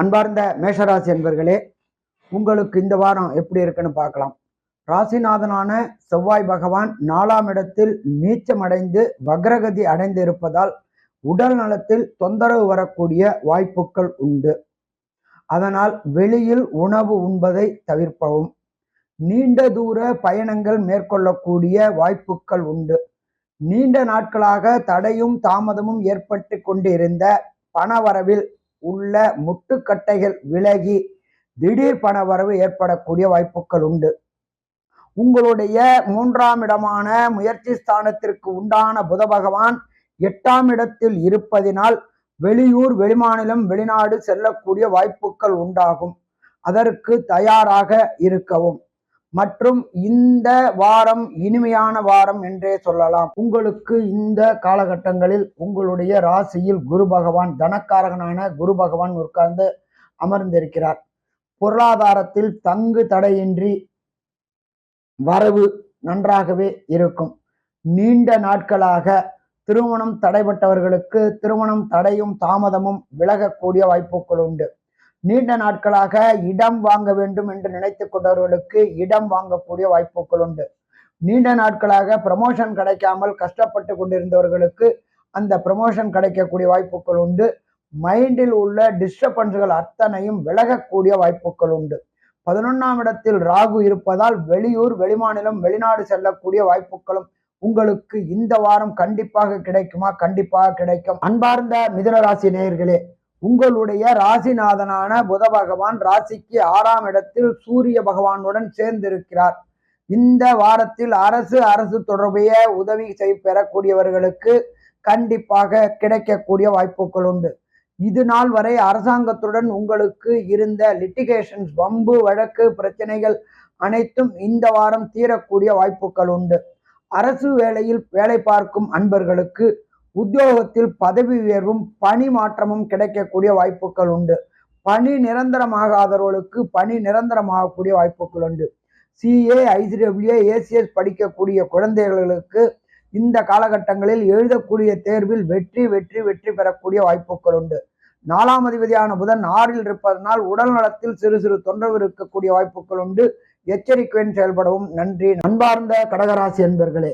அன்பார்ந்த மேஷராசி என்பர்களே, உங்களுக்கு இந்த வாரம் எப்படி இருக்குன்னு பார்க்கலாம். ராசிநாதனான செவ்வாய் பகவான் 4ஆம் இடத்தில் நீச்சமடைந்து வக்ரகதி அடைந்து இருப்பதால் உடல் நலத்தில் தொந்தரவு வரக்கூடிய வாய்ப்புகள் உண்டு. அதனால் வெளியில் உணவு உண்பதை தவிர்க்கவும். நீண்ட தூர பயணங்கள் மேற்கொள்ளக்கூடிய வாய்ப்புகள் உண்டு. நீண்ட நாட்களாக தடையும் தாமதமும் ஏற்பட்டு கொண்டிருந்த பணவரவில் உள்ள முட்டுக்கட்டைகள் விலகி திடீர் பணவரவு ஏற்படக்கூடிய வாய்ப்புகள் உண்டு. உங்களுடைய 3ஆம் இடமான முயற்சி ஸ்தானத்திற்கு உண்டான புத பகவான் 8ஆம் இடத்தில் இருப்பதினால் வெளியூர், வெளிமாநிலம், வெளிநாடு செல்லக்கூடிய வாய்ப்புகள் உண்டாகும். அதற்கு தயாராக இருக்கவும். மற்றும் இந்த வாரம் இனிமையான வாரம் என்றே சொல்லலாம். உங்களுக்கு இந்த காலகட்டங்களில் உங்களுடைய ராசியில் குரு பகவான், தனக்காரகனான குரு பகவான் உட்கார்ந்து அமர்ந்திருக்கிறார். பொருளாதாரத்தில் தங்கு தடையின்றி வரவு நன்றாகவே இருக்கும். நீண்ட நாட்களாக திருமணம் தடைபட்டவர்களுக்கு திருமணம் தடையும் தாமதமும் விலகக்கூடிய வாய்ப்புகள் உண்டு. நீண்ட நாட்களாக இடம் வாங்க வேண்டும் என்று நினைத்து கொண்டவர்களுக்கு இடம் வாங்கக்கூடிய வாய்ப்புகள் உண்டு. நீண்ட நாட்களாக ப்ரமோஷன் கிடைக்காமல் கஷ்டப்பட்டு கொண்டிருந்தவர்களுக்கு அந்த ப்ரமோஷன் கிடைக்கக்கூடிய வாய்ப்புகள் உண்டு. மைண்டில் உள்ள டிஸ்டர்பன்ஸ்கள் அத்தனையும் விலகக்கூடிய வாய்ப்புகள் உண்டு. 11ஆம் இடத்தில் ராகு இருப்பதால் வெளியூர், வெளிமாநிலம், வெளிநாடு செல்லக்கூடிய வாய்ப்புகளும் உங்களுக்கு இந்த வாரம் கண்டிப்பாக கிடைக்குமா? கண்டிப்பாக கிடைக்கும். அன்பார்ந்த மிதுன ராசி நேயர்களே, உங்களுடைய ராசிநாதனான புத பகவான் ராசிக்கு 6ஆம் இடத்தில் சூரிய பகவானுடன் சேர்ந்திருக்கிறார். இந்த வாரத்தில் அரசு தொடர்புடைய உதவி பெறக்கூடியவர்களுக்கு கண்டிப்பாக கிடைக்கக்கூடிய வாய்ப்புகள் உண்டு. இது நாள் வரை அரசாங்கத்துடன் உங்களுக்கு இருந்த லிட்டிகேஷன்ஸ், வம்பு வழக்கு பிரச்சனைகள் அனைத்தும் இந்த வாரம் தீரக்கூடிய வாய்ப்புகள் உண்டு. அரசு வேலையில் வேலை பார்க்கும் அன்பர்களுக்கு உத்தியோகத்தில் பதவி உயர்வும் பணி மாற்றமும் கிடைக்கக்கூடிய வாய்ப்புகள் உண்டு. பணி நிரந்தரமாகாதவர்களுக்கு பணி நிரந்தரமாகக்கூடிய வாய்ப்புகள் உண்டு. CA, ICWA, ACS படிக்கக்கூடிய குழந்தைகளுக்கு இந்த காலகட்டங்களில் எழுதக்கூடிய தேர்வில் வெற்றி வெற்றி வெற்றி பெறக்கூடிய வாய்ப்புகள் உண்டு. 4ஆம் அதிபதியான புதன் 6ல் இருப்பதனால் உடல் நலத்தில் சிறு சிறு தொந்தரவு இருக்கக்கூடிய வாய்ப்புகள் உண்டு. எச்சரிக்கையுடன் செயல்படவும். நன்றி. அன்பார்ந்த கடகராசி என்பர்களே,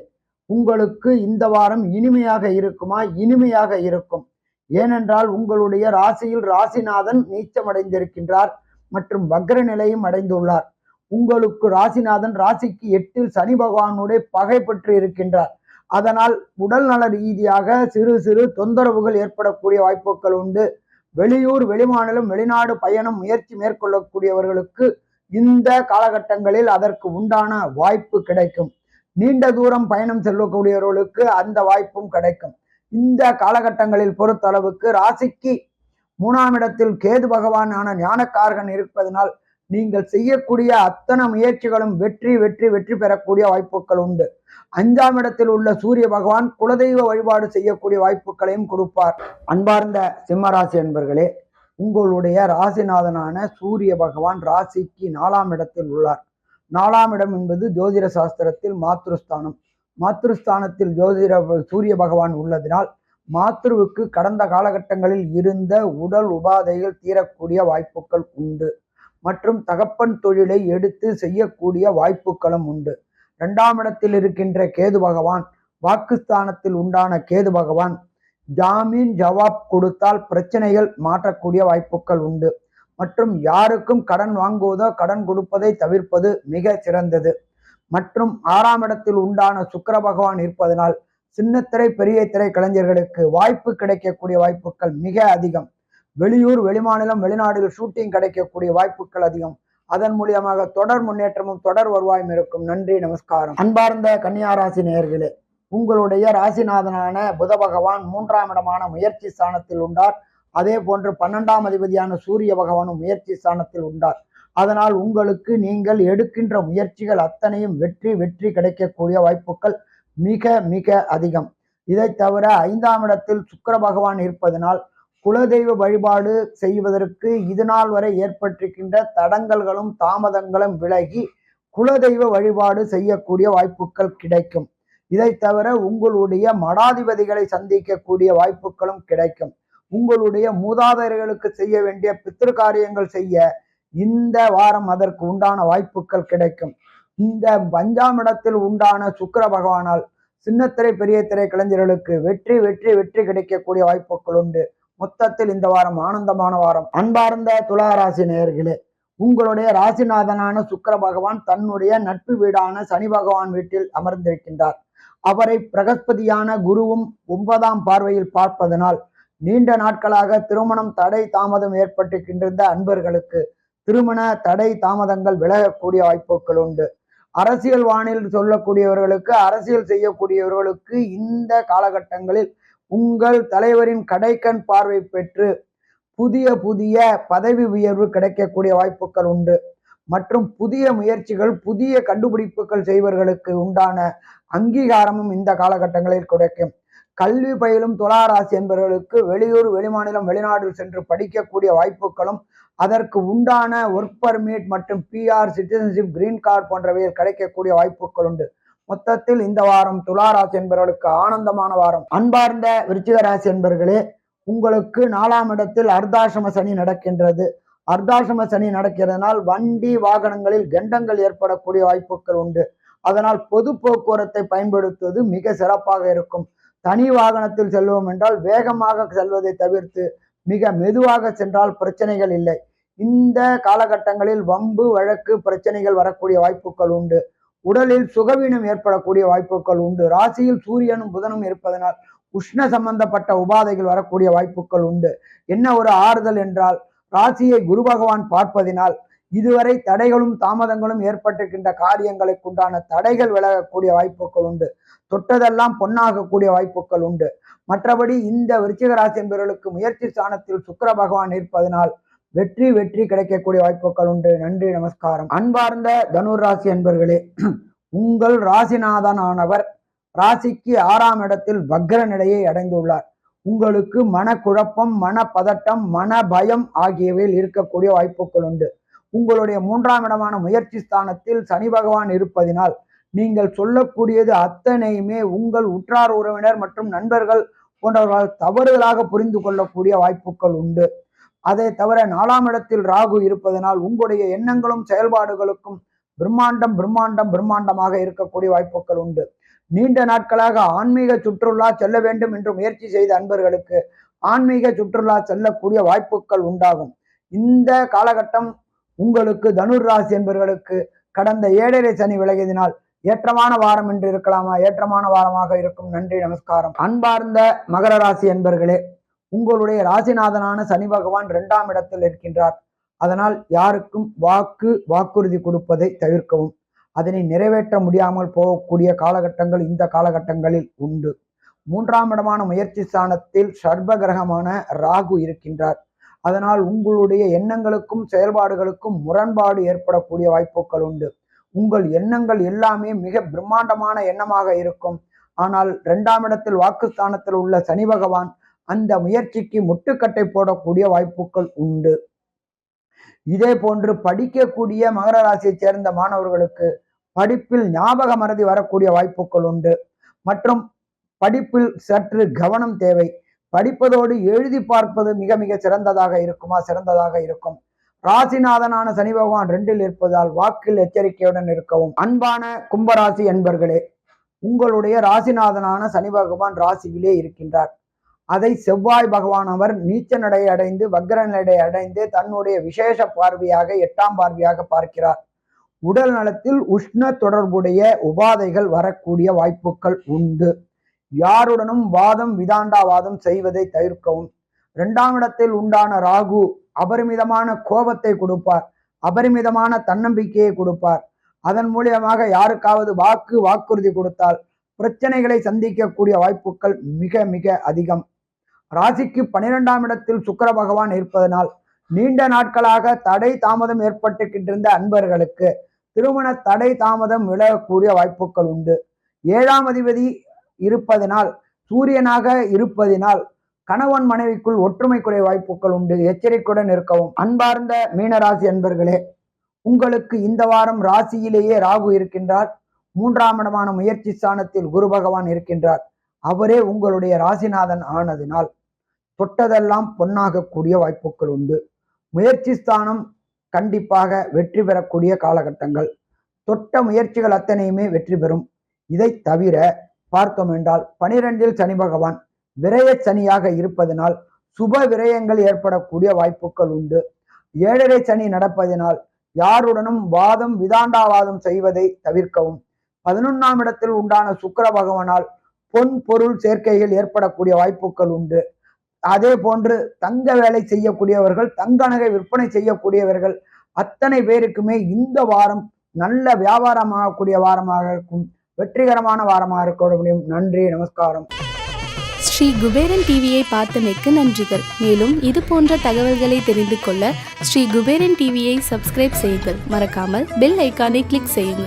உங்களுக்கு இந்த வாரம் இனிமையாக இருக்குமா? இனிமையாக இருக்கும். ஏனென்றால் உங்களுடைய ராசியில் ராசிநாதன் நீச்சமடைந்திருக்கின்றார் மற்றும் வக்ர நிலையும் அடைந்துள்ளார். உங்களுக்கு ராசிநாதன் ராசிக்கு 8ல் சனி பகவானுடைய பகை பெற்று இருக்கின்றார். அதனால் உடல் நல ரீதியாக சிறு சிறு தொந்தரவுகள் ஏற்படக்கூடிய வாய்ப்புகள் உண்டு. வெளியூர், வெளிமாநிலம், வெளிநாடு பயணம் முயற்சி மேற்கொள்ளக்கூடியவர்களுக்கு இந்த காலகட்டங்களில் அதற்கு உண்டான வாய்ப்பு கிடைக்கும். நீண்ட தூரம் பயணம் செல்லக்கூடியவர்களுக்கு அந்த வாய்ப்பும் கிடைக்கும். இந்த காலகட்டங்களில் பொறுத்தளவுக்கு ராசிக்கு 3ஆம் இடத்தில் கேது பகவானான ஞானக்காரகன் இருப்பதனால் நீங்கள் செய்யக்கூடிய அத்தனை முயற்சிகளும் வெற்றி வெற்றி வெற்றி பெறக்கூடிய வாய்ப்புகள் உண்டு. 5ஆம் இடத்தில் உள்ள சூரிய பகவான் குலதெய்வ வழிபாடு செய்யக்கூடிய வாய்ப்புகளையும் கொடுப்பார். அன்பார்ந்த சிம்மராசி என்பர்களே, உங்களுடைய ராசிநாதனான சூரிய பகவான் ராசிக்கு 4ஆம் இடத்தில் உள்ளார். 4ஆம் இடம் என்பது ஜோதிட சாஸ்திரத்தில் மாத்ருஸ்தானம். மாத்ருஸ்தானத்தில் சூரிய பகவான் உள்ளதினால் மாத்ருவுக்கு கடந்த காலகட்டங்களில் இருந்த உடல் உபாதைகள் தீரக்கூடிய வாய்ப்புகள் உண்டு. மற்றும் தகப்பன் தொழிலை எடுத்து செய்யக்கூடிய வாய்ப்புகளும் உண்டு. 2ஆம் இடத்தில் இருக்கின்ற கேது பகவான், வாக்குஸ்தானத்தில் உண்டான கேது பகவான் ஜாமீன் ஜவாப் கொடுத்தால் பிரச்சனைகள் மாற்றக்கூடிய வாய்ப்புகள் உண்டு. மற்றும் யாருக்கும் கடன் வாங்குவதோ கடன் கொடுப்பதை தவிர்ப்பது மிக சிறந்தது. மற்றும் 6ஆம் இடத்தில் உண்டான சுக்கிர பகவான் இருப்பதனால் சின்னத்திரை பெரிய திரை கலைஞர்களுக்கு வாய்ப்பு கிடைக்கக்கூடிய வாய்ப்புகள் மிக அதிகம். வெளியூர், வெளிமாநிலம், வெளிநாடுகள் ஷூட்டிங் கிடைக்கக்கூடிய வாய்ப்புகள் அதிகம். அதன் மூலியமாக தொடர் முன்னேற்றமும் தொடர் வருவாயும் இருக்கும். நன்றி, நமஸ்காரம். அன்பார்ந்த கன்னியாராசி நேயர்களே, உங்களுடைய ராசிநாதனான புத பகவான் 3ஆம் இடமான முயற்சி ஸ்தானத்தில் உண்டார். அதே போன்று 12ஆம் அதிபதியான சூரிய பகவானும் முயற்சி ஸ்தானத்தில் உண்டார். அதனால் உங்களுக்கு நீங்கள் எடுக்கின்ற முயற்சிகள் அத்தனையும் வெற்றி வெற்றி கிடைக்கக்கூடிய வாய்ப்புகள் மிக மிக அதிகம். இதை தவிர 5ஆம் இடத்தில் சுக்கிர பகவான் இருப்பதனால் குலதெய்வ வழிபாடு செய்வதற்கு இது நாள் வரை ஏற்பட்டிருக்கின்ற தடங்கல்களும் தாமதங்களும் விலகி குலதெய்வ வழிபாடு செய்யக்கூடிய வாய்ப்புகள் கிடைக்கும். இதை தவிர உங்களுடைய மடாதிபதிகளை சந்திக்கக்கூடிய வாய்ப்புகளும் கிடைக்கும். உங்களுடைய மூதாதையர்களுக்கு செய்ய வேண்டிய பித்திரு காரியங்கள் செய்ய இந்த வாரம் அதற்கு உண்டான வாய்ப்புகள் கிடைக்கும். இந்த 5ஆம் இடத்தில் உண்டான சுக்கிர பகவானால் சின்னத்திரை பெரிய திரை கலைஞர்களுக்கு வெற்றி வெற்றி வெற்றி கிடைக்கக்கூடிய வாய்ப்புகள் உண்டு. மொத்தத்தில் இந்த வாரம் ஆனந்தமான வாரம். அன்பார்ந்த துளாராசி நேயர்களே, உங்களுடைய ராசிநாதனான சுக்கிர பகவான் தன்னுடைய நட்பு வீடான சனி பகவான் வீட்டில் அமர்ந்திருக்கின்றார். அவரை பிரகஸ்பதியான குருவும் 9ஆம் பார்வையில் பார்ப்பதனால் நீண்ட நாட்களாக திருமணம் தடை தாமதம் ஏற்பட்டிருக்கின்ற அன்பர்களுக்கு திருமண தடை தாமதங்கள் விலகக்கூடிய வாய்ப்புகள் உண்டு. அரசியல் வானில் சொல்லக்கூடியவர்களுக்கு, அரசியல் செய்யக்கூடியவர்களுக்கு இந்த காலகட்டங்களில் உங்கள் தலைவரின் கடைக்கண் பார்வை பெற்று புதிய புதிய பதவி உயர்வு கிடைக்கக்கூடிய வாய்ப்புகள் உண்டு. மற்றும் புதிய முயற்சிகள், புதிய கண்டுபிடிப்புகள் செய்வர்களுக்கு உண்டான அங்கீகாரமும் இந்த காலகட்டங்களில் கிடைக்கும். கல்வி பயிலும் துளாராசி என்பவர்களுக்கு வெளியூர், வெளிமாநிலம், வெளிநாடு சென்று படிக்கக்கூடிய வாய்ப்புகளும் அதற்கு உண்டான ஒர்க் பர்மிட் மற்றும் பிஆர், சிட்டிசன்ஷிப், கிரீன் கார்டு போன்றவையில் கிடைக்கக்கூடிய வாய்ப்புகள் உண்டு. மொத்தத்தில் இந்த வாரம் துளாராசி என்பவர்களுக்கு ஆனந்தமான வாரம். அன்பார்ந்த விருச்சிக ராசி என்பவர்களே, உங்களுக்கு 4ஆம் இடத்தில் அர்த்தாசிரம சனி நடக்கின்றது. அர்த்தாசிரம சனி நடக்கிறதுனால் வண்டி வாகனங்களில் கண்டங்கள் ஏற்படக்கூடிய வாய்ப்புகள் உண்டு. அதனால் பொது போக்குவரத்தை பயன்படுத்துவது மிக சிறப்பாக இருக்கும். தனி வாகனத்தில் செல்வோம் என்றால் வேகமாக செல்வதை தவிர்த்து மிக மெதுவாக சென்றால் பிரச்சனைகள் இல்லை. இந்த காலகட்டங்களில் வம்பு, வழக்கு, பிரச்சனைகள் வரக்கூடிய வாய்ப்புகள் உண்டு. உடலில் சுகவீனம் ஏற்படக்கூடிய வாய்ப்புகள் உண்டு. ராசியில் சூரியனும் புதனும் இருப்பதனால் உஷ்ண சம்பந்தப்பட்ட உபாதைகள் வரக்கூடிய வாய்ப்புகள் உண்டு. என்ன ஒரு ஆறுதல் என்றால், ராசியை குரு பகவான் பார்ப்பதினால் இதுவரை தடைகளும் தாமதங்களும் ஏற்பட்டிருக்கின்ற காரியங்களுக்கு உண்டான தடைகள் விலகக்கூடிய வாய்ப்புகள் உண்டு. தொட்டதெல்லாம் பொன்னாகக்கூடிய வாய்ப்புகள் உண்டு. மற்றபடி இந்த விருச்சிக ராசி என்பவர்களுக்கு முயற்சி ஸ்தானத்தில் சுக்கிர பகவான் இருப்பதனால் வெற்றி வெற்றி கிடைக்கக்கூடிய வாய்ப்புகள் உண்டு. நன்றி, நமஸ்காரம். அன்பார்ந்த தனுர் ராசி என்பவர்களே, உங்கள் ராசிநாதனானவர் ராசிக்கு 6ஆம் இடத்தில் வக்ர நிலையை அடைந்துள்ளார். உங்களுக்கு மனக்குழப்பம், மனப்பதட்டம், மன பயம் ஆகியவையில் இருக்கக்கூடிய வாய்ப்புகள் உண்டு. உங்களுடைய 3ஆம் இடமான முயற்சி ஸ்தானத்தில் சனி பகவான் இருப்பதினால் நீங்கள் சொல்லக்கூடியது அத்தனையுமே உங்கள் உற்றார் உறவினர் மற்றும் நண்பர்கள் போன்றவர்களால் தவறுதலாக புரிந்து கொள்ளக்கூடிய வாய்ப்புகள் உண்டு. அதை தவிர 4ஆம் இடத்தில் ராகு இருப்பதனால் உங்களுடைய எண்ணங்களும் செயல்பாடுகளுக்கும் பிரம்மாண்டம் பிரம்மாண்டம் பிரம்மாண்டமாக இருக்கக்கூடிய வாய்ப்புகள் உண்டு. நீண்ட நாட்களாக ஆன்மீக சுற்றுலா செல்ல வேண்டும் என்று முயற்சி செய்த அன்பர்களுக்கு ஆன்மீக சுற்றுலா செல்லக்கூடிய வாய்ப்புகள் உண்டாகும். இந்த காலகட்டம் உங்களுக்கு தனுர் ராசி என்பவர்களுக்கு கடந்த 7.5 சனி விலகியதினால் ஏற்றமான வாரம் என்று இருக்கலாமா? ஏற்றமான வாரமாக இருக்கும். நன்றி, நமஸ்காரம். அன்பார்ந்த மகர ராசி என்பர்களே, உங்களுடைய ராசிநாதனான சனி பகவான் 2ஆம் இடத்தில் இருக்கின்றார். அதனால் யாருக்கும் வாக்குறுதி கொடுப்பதை தவிர்க்கவும். அதனை நிறைவேற்ற முடியாமல் போகக்கூடிய காலகட்டங்கள் இந்த காலகட்டங்களில் உண்டு. 3ஆம் இடமான முயற்சி ஸ்தானத்தில் சர்ப கிரகமான ராகு இருக்கின்றார். அதனால் உங்களுடைய எண்ணங்களுக்கும் செயல்பாடுகளுக்கும் முரண்பாடு ஏற்படக்கூடிய வாய்ப்புகள் உண்டு. உங்கள் எண்ணங்கள் எல்லாமே மிக பிரம்மாண்டமான எண்ணமாக இருக்கும். ஆனால் 2ஆம் இடத்தில் வாக்குஸ்தானத்தில் உள்ள சனி பகவான் அந்த முயற்சிக்கு முட்டுக்கட்டை போடக்கூடிய வாய்ப்புகள் உண்டு. இதே போன்று படிக்கக்கூடிய மகர ராசியைச் சேர்ந்த மாணவர்களுக்கு படிப்பில் ஞாபக மறதி வரக்கூடிய வாய்ப்புகள் உண்டு. மற்றும் படிப்பில் சற்று கவனம் தேவை. படிப்பதோடு எழுதி பார்ப்பது மிக மிக சிறந்ததாக இருக்குமா? சிறந்ததாக இருக்கும். ராசிநாதனான சனி பகவான் 2இல் இருப்பதால் வாக்கில் எச்சரிக்கையுடன் இருக்கவும். அன்பான கும்பராசி என்பர்களே, உங்களுடைய ராசிநாதனான சனி பகவான் ராசியிலே இருக்கின்றார். அதை செவ்வாய் பகவான் அவர் நீச்ச நடை அடைந்து வக்ர நடை அடைந்து தன்னுடைய விசேஷ பார்வையாக 8ஆம் பார்வையாக பார்க்கிறார். உடல் நலத்தில் உஷ்ண தொடர்புடைய உபாதைகள் வரக்கூடிய வாய்ப்புகள் உண்டு. யாருடனும் வாதம் விதாண்டாவாதம் செய்வதை தவிர்க்கவும். 2ஆம் இடத்தில் உண்டான ராகு அபரிமிதமான கோபத்தை கொடுப்பார், அபரிமிதமான தன்னம்பிக்கையை கொடுப்பார். அதன் மூலியமாக யாருக்காவது வாக்குறுதி கொடுத்தால் பிரச்சனைகளை சந்திக்கக்கூடிய வாய்ப்புகள் மிக மிக அதிகம். ராசிக்கு 12ஆம் இடத்தில் சுக்கிர பகவான் இருப்பதனால் நீண்ட நாட்களாக தடை தாமதம் ஏற்பட்டுக்கிட்டிருந்த அன்பர்களுக்கு திருமண தடை தாமதம் விலகக்கூடிய வாய்ப்புகள் உண்டு. 7ஆம் அதிபதி இருப்பதனால் சூரியனாக இருப்பதினால் கணவன் மனைவிக்குள் ஒற்றுமை குறை வாய்ப்புகள் உண்டு. எச்சரிக்கையுடன் இருக்கவும். அன்பார்ந்த மீனராசி அன்பர்களே, உங்களுக்கு இந்த வாரம் ராசியிலேயே ராகு இருக்கின்றார். 3ஆம் இடமான முயற்சி ஸ்தானத்தில் குரு பகவான் இருக்கின்றார். அவரே உங்களுடைய ராசிநாதன் ஆனதினால் தொட்டதெல்லாம் பொன்னாகக்கூடிய வாய்ப்புகள் உண்டு. முயற்சி ஸ்தானம் கண்டிப்பாக வெற்றி பெறக்கூடிய காலகட்டங்கள். தொட்ட முயற்சிகள் அத்தனையுமே வெற்றி பெறும். இதை தவிர பார்த்தோம் என்றால் 12இல் சனி பகவான் விரய சனியாக இருப்பதனால் சுப விரயங்கள் ஏற்படக்கூடிய வாய்ப்புகள் உண்டு. 7.5 சனி நடப்பதனால் யாருடனும் வாதம் விதாண்டாவாதம் செய்வதை தவிர்க்கவும். 11ஆம் இடத்தில் உண்டான சுக்கிர பகவானால் பொன் பொருள் சேர்க்கைகள் ஏற்படக்கூடிய வாய்ப்புகள் உண்டு. அதே போன்று தங்க வேலை செய்யக்கூடியவர்கள், தங்க நகை விற்பனை செய்யக்கூடியவர்கள் அத்தனை பேருக்குமே இந்த வாரம் நல்ல வியாபாரமாகக்கூடிய வாரமாக இருக்கும். வெற்றிகரமான வாரமாக இருக்க முடியும். நன்றி, நமஸ்காரம். ஸ்ரீ குபேரன் டிவியை பார்த்தமைக்கு நன்றிகள். மேலும் இது போன்ற தகவல்களை தெரிந்து கொள்ள ஸ்ரீ குபேரன் டிவியை சப்ஸ்கிரைப் செய்யுங்கள். மறக்காமல் பெல் ஐக்கானை கிளிக் செய்யுங்கள்.